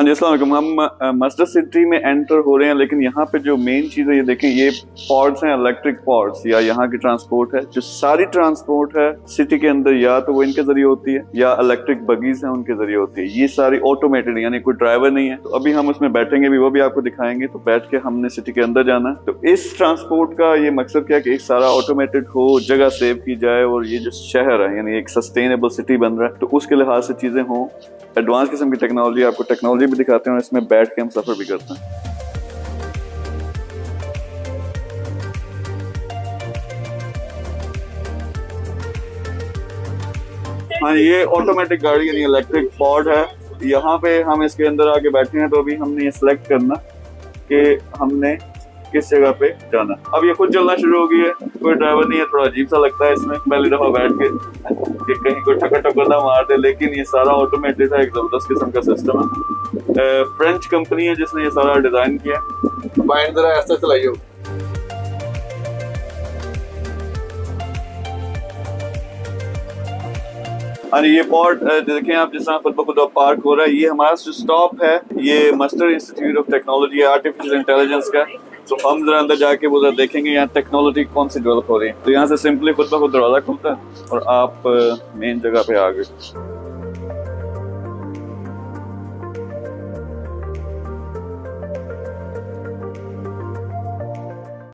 हाँ जी, अस्सलाम वालेकुम। हम मस्जिद सिटी में एंटर हो रहे हैं, लेकिन यहाँ पे जो मेन चीज़ है ये देखें, ये पॉड्स हैं, इलेक्ट्रिक पॉड्स, या यहाँ की ट्रांसपोर्ट है। जो सारी ट्रांसपोर्ट है सिटी के अंदर या तो वो इनके जरिए होती है या इलेक्ट्रिक बगीज हैं उनके जरिए होती है। ये सारी ऑटोमेटेड, यानी कोई ड्राइवर नहीं है। तो अभी हम उसमें बैठेंगे भी, वो भी आपको दिखाएंगे। तो बैठ के हमने सिटी के अंदर जाना है। तो इस ट्रांसपोर्ट का ये मकसद क्या है कि एक सारा ऑटोमेटेड हो, जगह सेव की जाए, और ये जो शहर है यानी एक सस्टेनेबल सिटी बन रहा है, तो उसके लिहाज से चीजें हों। एडवांस किस्म की टेक्नोलॉजी, आपको टेक्नोलॉजी भी दिखाते हैं और इसमें बैठ के हम सफर भी करते हैं। हाँ, ये ऑटोमेटिक गाड़ी यानी इलेक्ट्रिक पॉड है। यहाँ पे हम इसके अंदर आके बैठे हैं। तो अभी हमने ये सिलेक्ट करना कि हमने किस जगह पे जाना। अब ये खुद चलना शुरू हो गई है, कोई ड्राइवर नहीं है। थोड़ा अजीब सा लगता है इसमें पहली दफा बैठ के कि कहीं कोई ठक्कर ठक्कर ना मार दे, लेकिन ये सारा ऑटोमेटेड है। एक जबरदस्त किस्म का सिस्टम है। फ्रेंच कंपनी है जिसने ये सारा डिजाइन किया। पॉइंट जरा ऐसा चलाइयो। और ये पॉड देखें आप, जिस तरह खुद ब खुद पार्क हो रहा है। ये हमारा जो स्टॉप है, ये master institute of technology artificial intelligence का। तो हम जरा अंदर जाके वो जरा देखेंगे यहाँ टेक्नोलॉजी कौन सी डेवलप हो रही है। तो यहाँ से सिंपली खुद ब खुद दरवाजा खुलता है और आप मेन जगह पे आ गए।